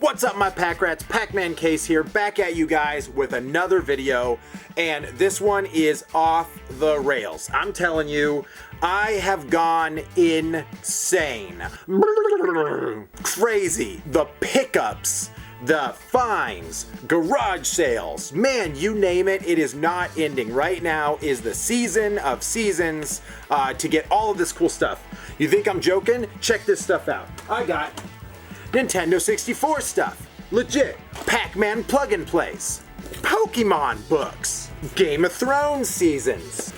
What's up, my pack rats? Pac-Man Case here, back at you guys with another video, and this one is off the rails. I'm telling you, I have gone insane. Crazy. The pickups, the fines, garage sales, man, you name it, it is not ending. Right now is the season of seasons to get all of this cool stuff. You think I'm joking? Check this stuff out. I got Nintendo 64 stuff, legit Pac-Man plug-and-plays, Pokemon books, Game of Thrones seasons,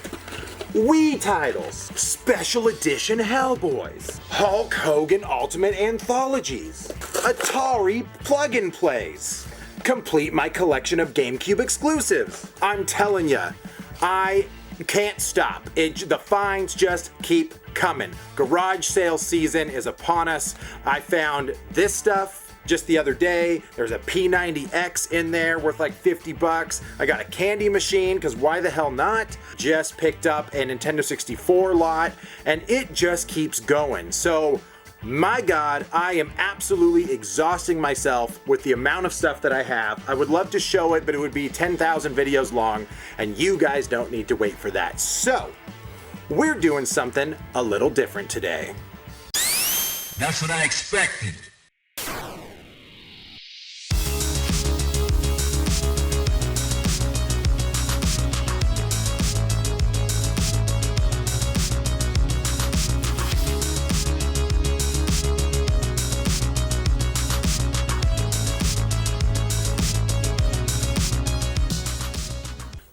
Wii titles, special edition Hellboys, Hulk Hogan Ultimate Anthologies, Atari plug-and-plays, complete my collection of GameCube exclusives. I'm telling ya, I can't stop. The finds just keep coming. Garage sale season is upon us. I found this stuff just the other day. There's a P90X in there worth like $50. I got a candy machine, because why the hell not? Just picked up a Nintendo 64 lot, and it just keeps going. So, my God, I am absolutely exhausting myself with the amount of stuff that I have. I would love to show it, but it would be 10,000 videos long, and you guys don't need to wait for that. So, we're doing something a little different today. That's what I expected.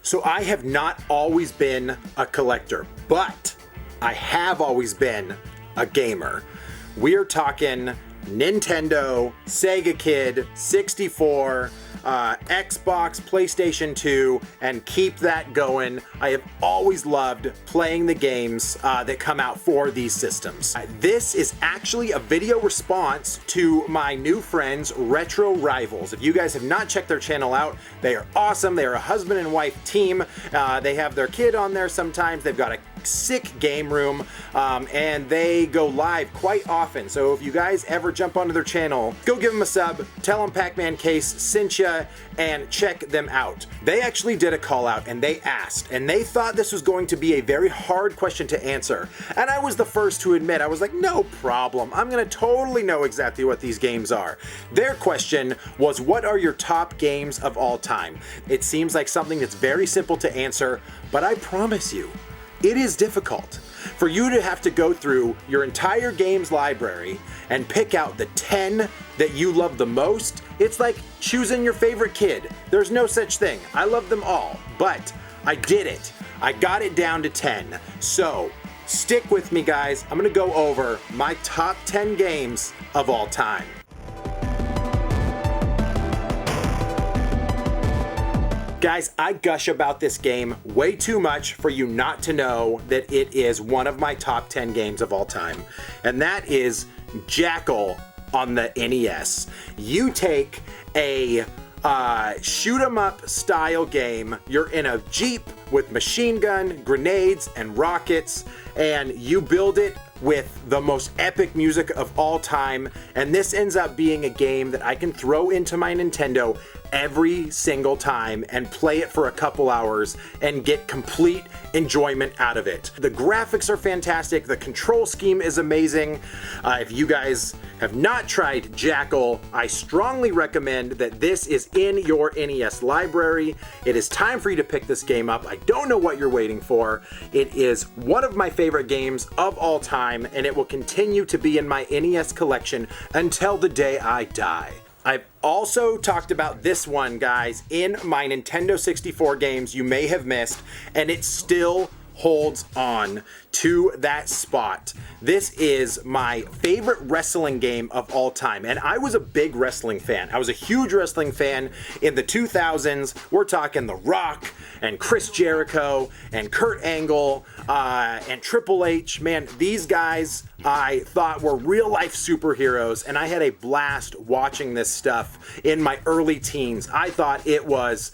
So I have not always been a collector, but I have always been a gamer. We are talking Nintendo, Sega Kid, 64, Xbox, PlayStation 2, and keep that going. I have always loved playing the games that come out for these systems. This is actually a video response to my new friends, Retro Rivals. If you guys have not checked their channel out, they are awesome. They are a husband and wife team. They have their kid on there sometimes. They've got a sick game room, and they go live quite often. So if you guys ever jump onto their channel, go give them a sub, tell them Pac-Man Case sent ya, and check them out. They actually did a call out, and they asked, and they thought this was going to be a very hard question to answer. And I was the first to admit, I was like, no problem. I'm gonna totally know exactly what these games are. Their question was, what are your top games of all time? It seems like something that's very simple to answer, but I promise you, it is difficult for you to have to go through your entire games library and pick out the 10 that you love the most. It's like choosing your favorite kid. There's no such thing. I love them all, but I did it. I got it down to 10. So stick with me, guys. I'm gonna go over my top 10 games of all time. Guys, I gush about this game way too much for you not to know that it is one of my top 10 games of all time. And that is Jackal on the NES. You take a shoot 'em up style game. You're in a Jeep with machine gun, grenades, and rockets, and you build it with the most epic music of all time. And this ends up being a game that I can throw into my Nintendo every single time and play it for a couple hours and get complete enjoyment out of it. The graphics are fantastic. The control scheme is amazing. If you guys have not tried Jackal, I strongly recommend that this is in your NES library. It is time for you to pick this game up. I don't know what you're waiting for. It is one of my favorite games of all time, and it will continue to be in my NES collection until the day I die. I've also talked about this one, guys, in my Nintendo 64 games you may have missed, and it still holds on to that spot. This is my favorite wrestling game of all time, and I was a big wrestling fan. I was a huge wrestling fan in the 2000s. We're talking The Rock and Chris Jericho and Kurt Angle and Triple H. Man, these guys I thought were real life superheroes, and I had a blast watching this stuff in my early teens. I thought it was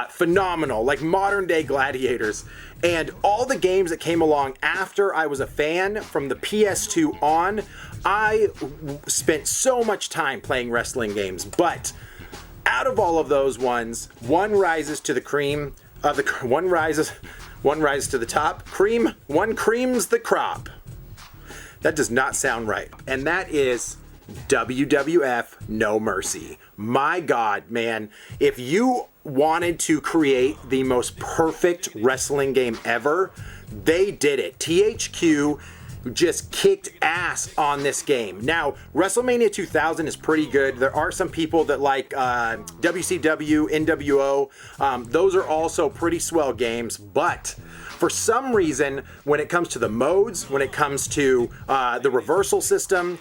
phenomenal, like modern day gladiators. And all the games that came along after I was a fan from the PS2 on, I spent so much time playing wrestling games, but out of all of those ones, one rises to the cream. One rises to the top. One creams the crop. That does not sound right. And that is WWF No Mercy. My God, man. If you wanted to create the most perfect wrestling game ever, they did it. THQ just kicked ass on this game. Now, WrestleMania 2000 is pretty good. There are some people that like WCW, NWO. Those are also pretty swell games, but for some reason, when it comes to the modes, when it comes to the reversal system,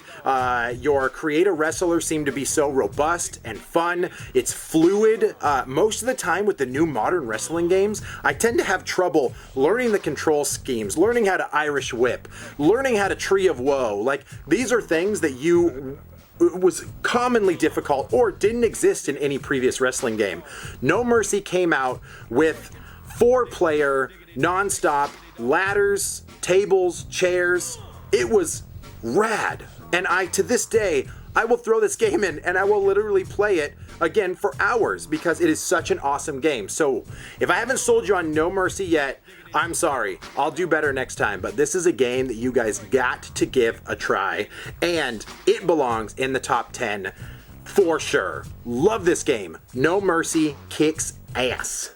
your creator wrestlers seem to be so robust and fun. It's fluid. Most of the time with the new modern wrestling games, I tend to have trouble learning the control schemes, learning how to Irish whip, learning how to Tree of Woe. Like, these are things that was commonly difficult or didn't exist in any previous wrestling game. No Mercy came out with 4-player, non-stop ladders, tables, chairs. It was rad. And to this day, I will throw this game in and I will literally play it again for hours because it is such an awesome game. So if I haven't sold you on No Mercy yet, I'm sorry. I'll do better next time. But this is a game that you guys got to give a try. And it belongs in the top 10 for sure. Love this game. No Mercy kicks ass.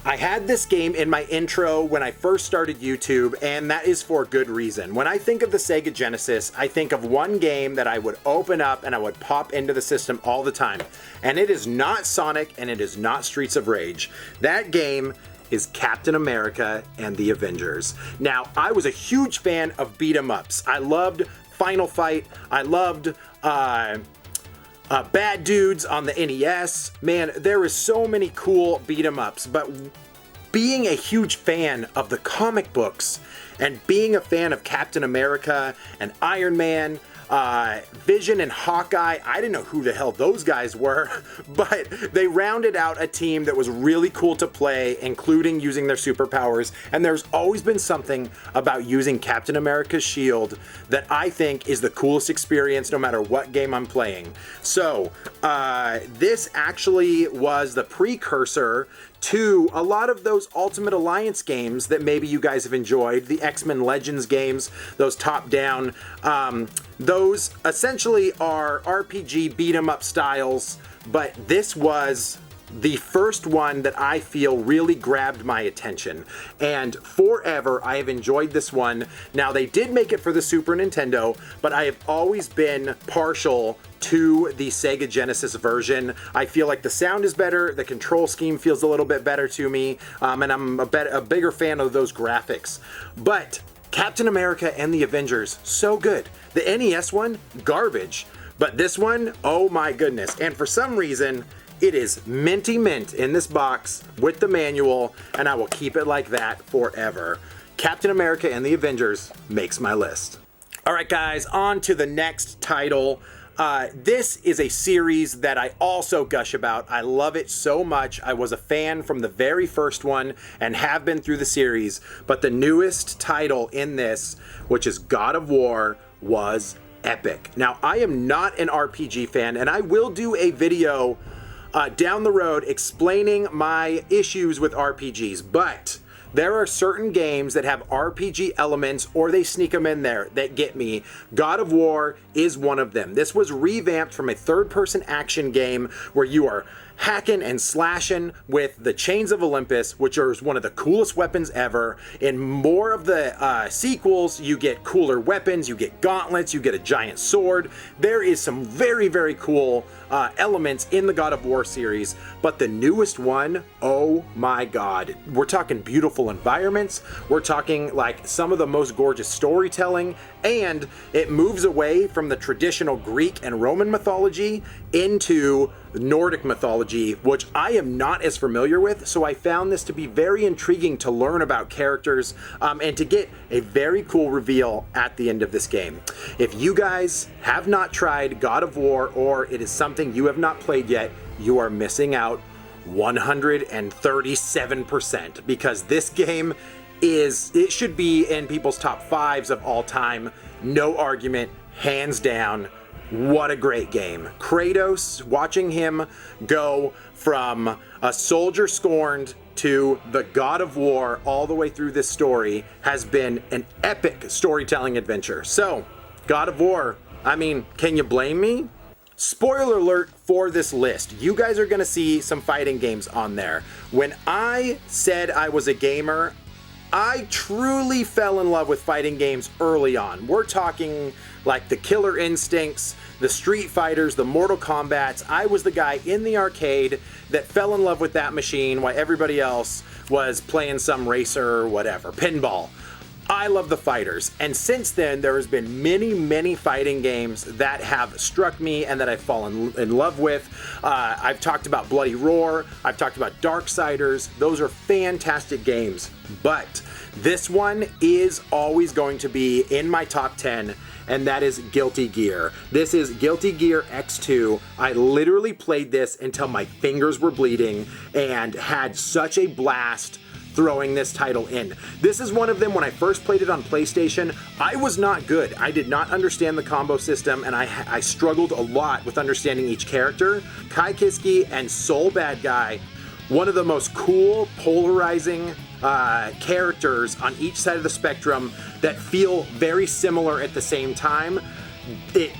I had this game in my intro when I first started YouTube, and that is for good reason. When I think of the Sega Genesis, I think of one game that I would open up and I would pop into the system all the time. And it is not Sonic, and it is not Streets of Rage. That game is Captain America and the Avengers. Now, I was a huge fan of beat-em-ups. I loved Final Fight. I loved Bad Dudes on the NES. Man, there is so many cool beat-em-ups, but being a huge fan of the comic books and being a fan of Captain America and Iron Man, Vision and Hawkeye, I didn't know who the hell those guys were, but they rounded out a team that was really cool to play, including using their superpowers. And there's always been something about using Captain America's shield that I think is the coolest experience no matter what game I'm playing. So this actually was the precursor to a lot of those Ultimate Alliance games that maybe you guys have enjoyed, the X-Men Legends games, those top-down. Those essentially are RPG beat-em-up styles, but this was the first one that I feel really grabbed my attention. And forever, I have enjoyed this one. Now, they did make it for the Super Nintendo, but I have always been partial to the Sega Genesis version. I feel like the sound is better, the control scheme feels a little bit better to me, and I'm a bigger fan of those graphics. But Captain America and the Avengers, so good. The NES one, garbage. But this one, oh my goodness. And for some reason, it is minty mint in this box with the manual, and I will keep it like that forever. Captain America and the Avengers makes my list. All right, guys, on to the next title. This is a series that I also gush about. I love it so much. I was a fan from the very first one and have been through the series, but the newest title in this, which is God of War, was epic. Now, I am not an RPG fan, and I will do a video down the road explaining my issues with RPGs, but there are certain games that have RPG elements, or they sneak them in there, that get me. God of War is one of them. This was revamped from a third-person action game where you are hacking and slashing with the Chains of Olympus, which are one of the coolest weapons ever. In more of the sequels, you get cooler weapons, you get gauntlets, you get a giant sword. There is some very, very cool elements in the God of War series, but the newest one, oh my God. We're talking beautiful environments, we're talking like some of the most gorgeous storytelling, and it moves away from the traditional Greek and Roman mythology into Nordic mythology, which I am not as familiar with, so I found this to be very intriguing to learn about characters and to get a very cool reveal at the end of this game. If you guys have not tried God of War, or it is something you have not played yet, you are missing out 137%, because this game it should be in people's top 5s of all time, no argument, hands down, what a great game. Kratos, watching him go from a soldier scorned to the god of war all the way through this story has been an epic storytelling adventure. So, God of War, I mean, can you blame me? Spoiler alert for this list. You guys are going to see some fighting games on there. When I said I was a gamer, I truly fell in love with fighting games early on. We're talking like the Killer Instincts, the Street Fighters, the Mortal Kombats. I was the guy in the arcade that fell in love with that machine while everybody else was playing some racer or whatever, pinball. I love the fighters, and since then there has been many fighting games that have struck me and that I've fallen in love with. I've talked about Bloody Roar, I've talked about Darksiders. Those are fantastic games, but this one is always going to be in my top 10, and that is Guilty Gear. This is Guilty Gear X2. I literally played this until my fingers were bleeding and had such a blast throwing this title in. This is one of them. When I first played it on PlayStation, I was not good. I did not understand the combo system, and I struggled a lot with understanding each character. Kai Kiski and Soul Bad Guy, one of the most cool, polarizing characters on each side of the spectrum that feel very similar at the same time. It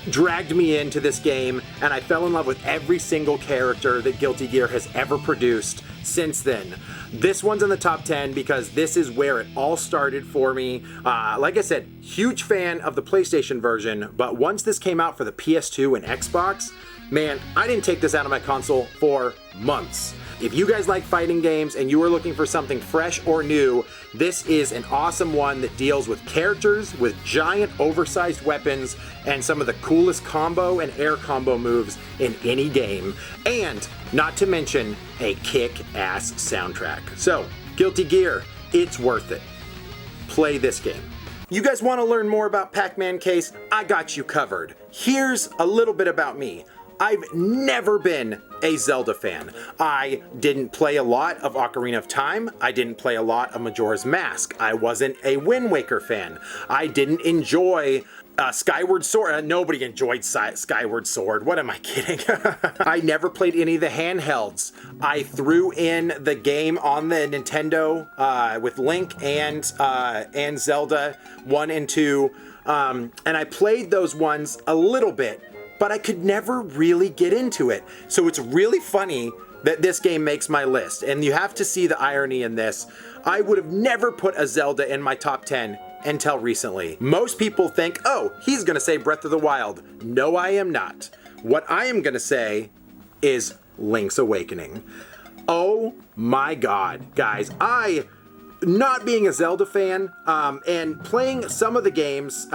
dragged me into this game, and I fell in love with every single character that Guilty Gear has ever produced since then. This one's in the top 10 because this is where it all started for me. Like I said, huge fan of the PlayStation version, but once this came out for the PS2 and Xbox, man, I didn't take this out of my console for months. If you guys like fighting games and you are looking for something fresh or new, this is an awesome one that deals with characters with giant oversized weapons and some of the coolest combo and air combo moves in any game. And not to mention a kick-ass soundtrack. So, Guilty Gear, it's worth it. Play this game. You guys want to learn more about Pac-Man Case? I got you covered. Here's a little bit about me. I've never been a Zelda fan. I didn't play a lot of Ocarina of Time. I didn't play a lot of Majora's Mask. I wasn't a Wind Waker fan. I didn't enjoy Skyward Sword. Nobody enjoyed Skyward Sword. What am I kidding? I never played any of the handhelds. I threw in the game on the Nintendo with Link and Zelda 1 and 2, and I played those ones a little bit, but I could never really get into it. So it's really funny that this game makes my list, and you have to see the irony in this. I would have never put a Zelda in my top 10 until recently. Most people think, oh, he's gonna say Breath of the Wild. No, I am not. What I am gonna say is Link's Awakening. Oh my God, guys, not being a Zelda fan, and playing some of the games,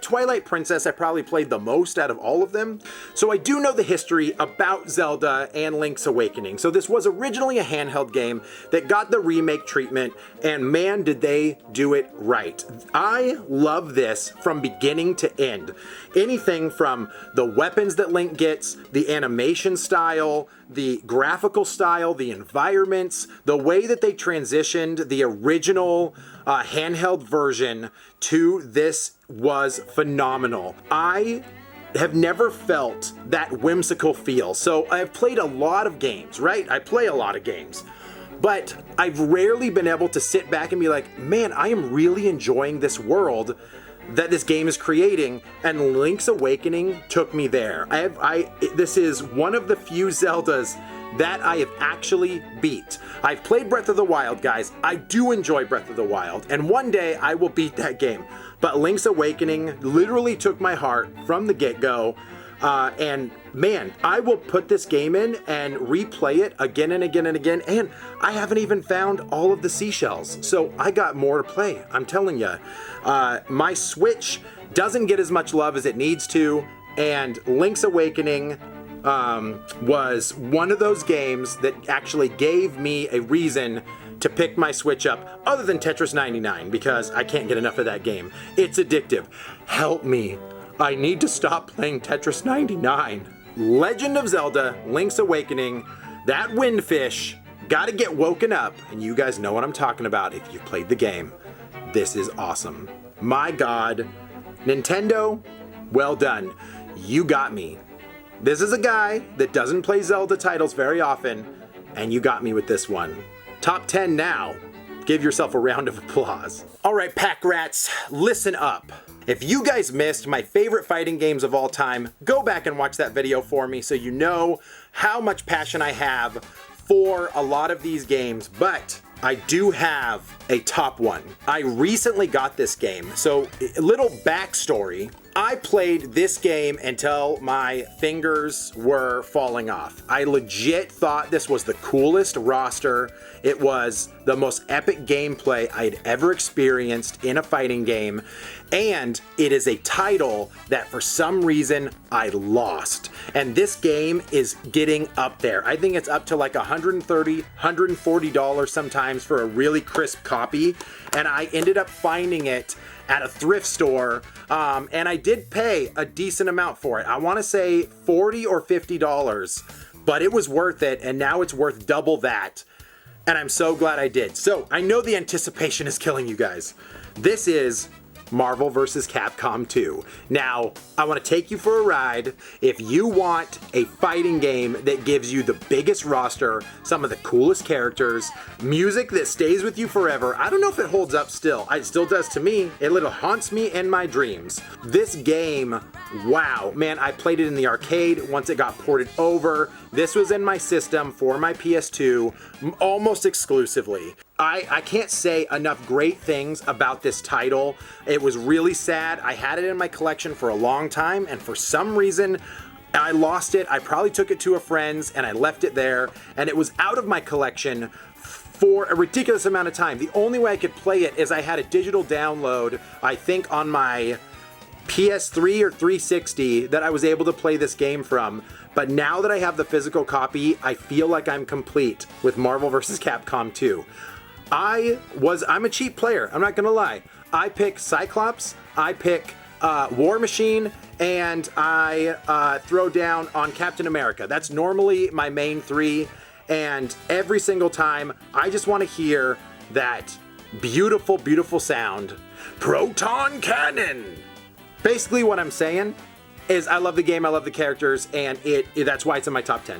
Twilight Princess I probably played the most out of all of them, so I do know the history about Zelda and Link's Awakening. So this was originally a handheld game that got the remake treatment, and man, did they do it right. I love this from beginning to end. Anything from the weapons that Link gets, the animation style, the graphical style, the environments, the way that they transitioned the original handheld version to this was phenomenal. I have never felt that whimsical feel. So I've played a lot of games, right? I play a lot of games, but I've rarely been able to sit back and be like, man, I am really enjoying this world that this game is creating, and Link's Awakening took me there. This is one of the few Zeldas that I have actually beat. I've played Breath of the Wild, guys. I do enjoy Breath of the Wild, and one day I will beat that game. But Link's Awakening literally took my heart from the get-go, and man, I will put this game in and replay it again and again and again, and I haven't even found all of the seashells, so I got more to play, I'm telling you. My Switch doesn't get as much love as it needs to, and Link's Awakening was one of those games that actually gave me a reason to pick my Switch up, other than Tetris 99, because I can't get enough of that game. It's addictive. Help me. I need to stop playing Tetris 99. Legend of Zelda, Link's Awakening, that windfish, gotta get woken up, and you guys know what I'm talking about if you've played the game. This is awesome. My God, Nintendo, Well done. You got me. This is a guy that doesn't play Zelda titles very often, and you got me with this one. Top 10 now. Give yourself a round of applause. All right, pack rats, listen up. If you guys missed my favorite fighting games of all time, go back and watch that video for me so you know how much passion I have for a lot of these games, but I do have a top one. I recently got this game, so a little backstory. I played this game until my fingers were falling off. I legit thought this was the coolest roster. It was the most epic gameplay I'd ever experienced in a fighting game, and it is a title that for some reason I lost. And this game is getting up there. I think it's up to like $130, $140 sometimes for a really crisp copy, and I ended up finding it at a thrift store, and I did pay a decent amount for it. I want to say $40 or $50, but it was worth it, and now it's worth double that, and I'm so glad I did. So I know the anticipation is killing you guys. This is Marvel vs. Capcom 2. Now, I want to take you for a ride. If you want a fighting game that gives you the biggest roster, some of the coolest characters, music that stays with you forever, I don't know if it holds up still. It still does to me. It little haunts me in my dreams. This game, wow. Man, I played it in the arcade once it got ported over. This was in my system for my PS2 almost exclusively. I can't say enough great things about this title. It was really sad. I had it in my collection for a long time, and for some reason, I lost it. I probably took it to a friend's, and I left it there, and it was out of my collection for a ridiculous amount of time. The only way I could play it is I had a digital download, I think on my PS3 or 360 that I was able to play this game from. But now that I have the physical copy, I feel like I'm complete with Marvel vs. Capcom 2. I'm a cheap player, I'm not gonna lie. I pick Cyclops, I pick War Machine, and I throw down on Captain America. That's normally my main three, and every single time, I just wanna hear that beautiful, beautiful sound. Proton Cannon! Basically what I'm saying is I love the game, I love the characters, and that's why it's in my top 10.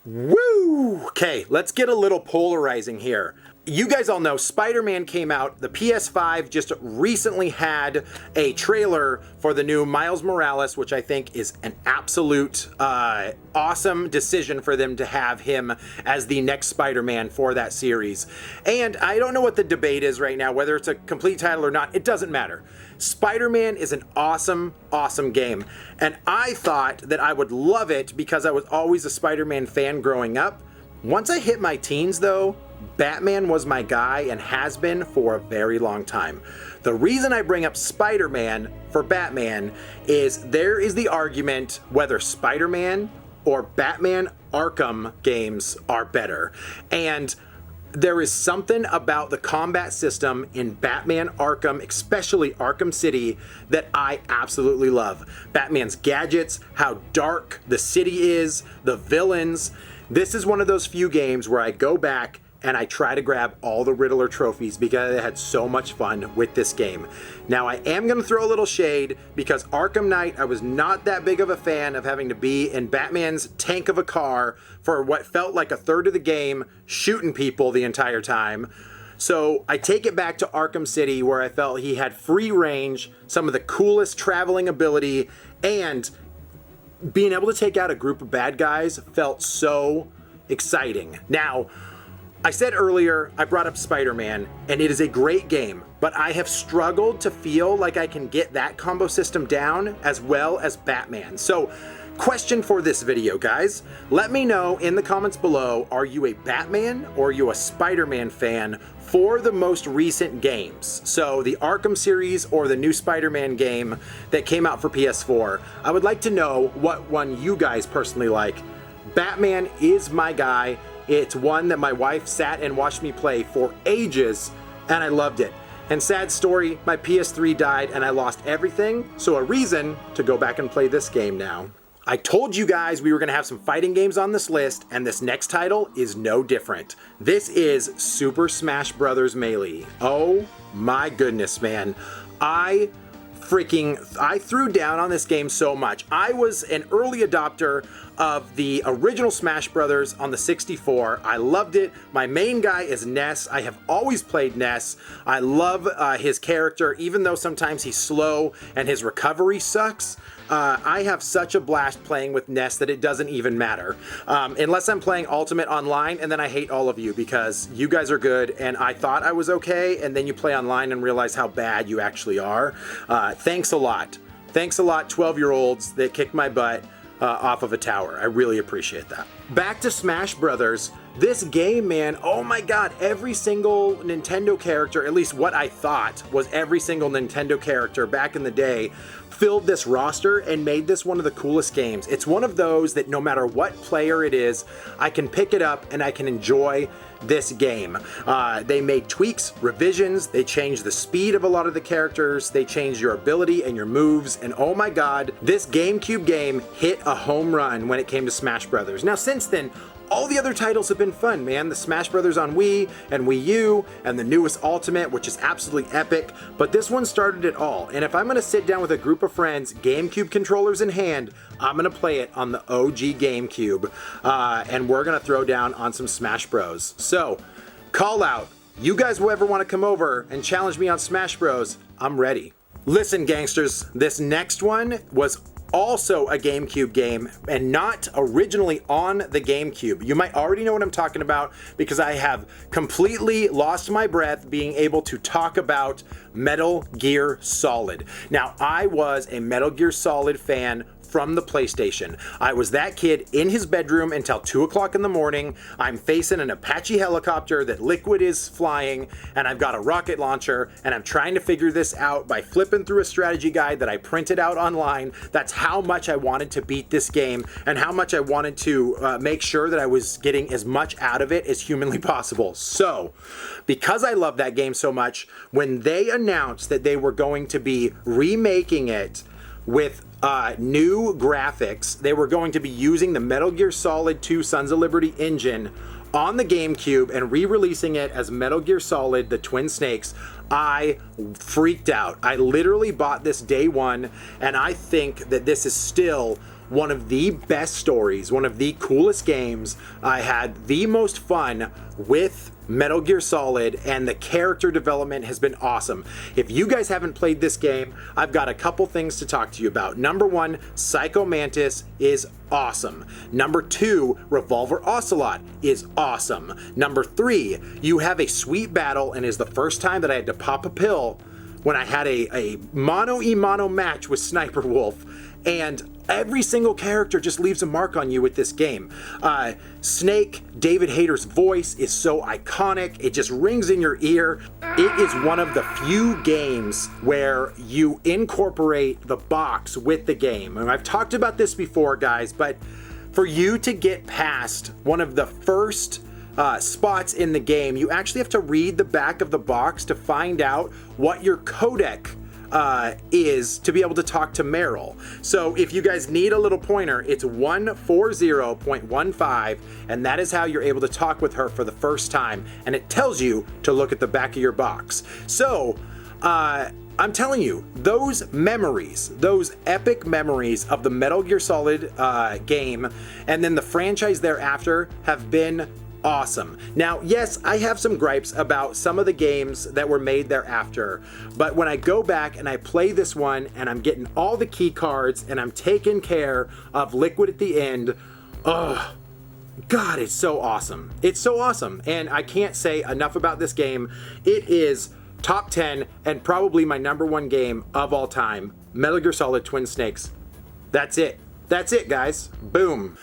Woo! Okay, let's get a little polarizing here. You guys all know Spider-Man came out. The PS5 just recently had a trailer for the new Miles Morales, which I think is an absolute awesome decision for them to have him as the next Spider-Man for that series. And I don't know what the debate is right now, whether it's a complete title or not. It doesn't matter. Spider-Man is an awesome, awesome game. And I thought that I would love it because I was always a Spider-Man fan growing up. Once I hit my teens, though, Batman was my guy and has been for a very long time. The reason I bring up Spider-Man for Batman is there is the argument whether Spider-Man or Batman Arkham games are better. And there is something about the combat system in Batman Arkham, especially Arkham City, that I absolutely love. Batman's gadgets, how dark the city is, the villains. This is one of those few games where I go back and I try to grab all the Riddler trophies because I had so much fun with this game. Now I am going to throw a little shade because Arkham Knight, I was not that big of a fan of having to be in Batman's tank of a car for what felt like a third of the game, shooting people the entire time. So I take it back to Arkham City where I felt he had free range, some of the coolest traveling ability, and being able to take out a group of bad guys felt so exciting. Now, I said earlier, I brought up Spider-Man, and it is a great game, but I have struggled to feel like I can get that combo system down as well as Batman. So, question for this video, guys. Let me know in the comments below, are you a Batman or are you a Spider-Man fan for the most recent games? So, the Arkham series or the new Spider-Man game that came out for PS4. I would like to know what one you guys personally like. Batman is my guy. It's one that my wife sat and watched me play for ages, and I loved it. And sad story, my PS3 died and I lost everything, so a reason to go back and play this game now. I told you guys we were going to have some fighting games on this list, and this next title is no different. This is Super Smash Bros. Melee. Oh my goodness, man. I I threw down on this game so much. I was an early adopter of the original Smash Brothers on the 64. I loved it. My main guy is Ness. I have always played Ness. I love his character, even though sometimes he's slow and his recovery sucks. I have such a blast playing with Ness that it doesn't even matter. Unless I'm playing Ultimate Online, and then I hate all of you because you guys are good and I thought I was okay, and then you play online and realize how bad you actually are. Thanks a lot. Thanks a lot, 12-year-olds that kicked my butt off of a tower. I really appreciate that. Back to Smash Brothers. This game, man, oh my god, every single Nintendo character, at least what I thought was every single Nintendo character back in the day, filled this roster and made this one of the coolest games. It's one of those that no matter what player it is, I can pick it up and I can enjoy this game. They made tweaks, revisions, they changed the speed of a lot of the characters, they changed your ability and your moves, and oh my god, this GameCube game hit a home run when it came to Smash Brothers. Now since then, all the other titles have been fun, man. The Smash Brothers on Wii and Wii U and the newest Ultimate, which is absolutely epic, but this one started it all. And if I'm gonna sit down with a group of friends, GameCube controllers in hand, I'm gonna play it on the OG GameCube, and we're gonna throw down on some Smash Bros. So, call out. You guys will ever wanna come over and challenge me on Smash Bros, I'm ready. Listen, gangsters, this next one was also a GameCube game and not originally on the GameCube. You might already know what I'm talking about because I have completely lost my breath being able to talk about Metal Gear Solid. Now, I was a Metal Gear Solid fan from the PlayStation. I was that kid in his bedroom until 2 o'clock in the morning. I'm facing an Apache helicopter that Liquid is flying, and I've got a rocket launcher, and I'm trying to figure this out by flipping through a strategy guide that I printed out online. That's how much I wanted to beat this game, and how much I wanted to make sure that I was getting as much out of it as humanly possible. So, because I love that game so much, when they announced that they were going to be remaking it with new graphics, they were going to be using the Metal Gear Solid 2 Sons of Liberty engine on the GameCube and re-releasing it as Metal Gear Solid The Twin Snakes, I freaked out. I literally bought this day one, and I think that this is still one of the best stories, one of the coolest games. I had the most fun with Metal Gear Solid, and the character development has been awesome. If you guys haven't played this game, I've got a couple things to talk to you about. Number one, Psycho Mantis is awesome. Number two, Revolver Ocelot is awesome. Number three, you have a sweet battle, and is the first time that I had to pop a pill when I had a mano-a-mano match with Sniper Wolf, and every single character just leaves a mark on you with this game. Snake, David Hayter's voice is so iconic. It just rings in your ear. It is one of the few games where you incorporate the box with the game. And I've talked about this before, guys, but for you to get past one of the first spots in the game, you actually have to read the back of the box to find out what your codec is to be able to talk to Meryl. So if you guys need a little pointer, it's 140.15, and that is how you're able to talk with her for the first time, and it tells you to look at the back of your box. So I'm telling you, those memories, those epic memories of the Metal Gear Solid game and then the franchise thereafter have been awesome. Now, yes, I have some gripes about some of the games that were made thereafter, but when I go back and I play this one and I'm getting all the key cards and I'm taking care of Liquid at the end, oh God, it's so awesome. It's so awesome, and I can't say enough about this game. It is top 10 and probably my number one game of all time, Metal Gear Solid Twin Snakes. That's it. That's it, guys. Boom.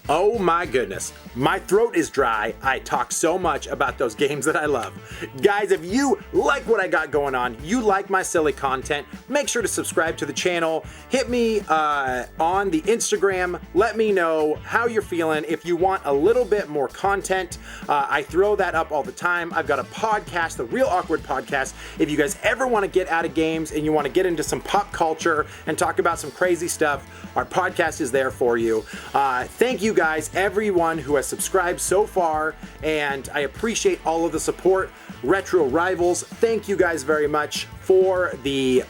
Oh my goodness, my throat is dry. I talk so much about those games that I love. Guys, if you like what I got going on, you like my silly content, make sure to subscribe to the channel. Hit me on the Instagram. Let me know how you're feeling. If you want a little bit more content, I throw that up all the time. I've got a podcast, the Real Awkward Podcast. If you guys ever want to get out of games and you want to get into some pop culture and talk about some crazy stuff, our podcast podcast is there for you. Thank you guys, everyone who has subscribed so far, and I appreciate all of the support. Retro Rivals, thank you guys very much for the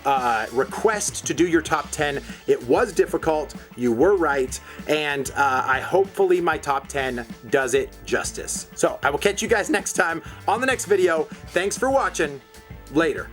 request to do your top 10. It was difficult, you were right, and hopefully my top 10 does it justice. So I will catch you guys next time on the next video. Thanks for watching. Later.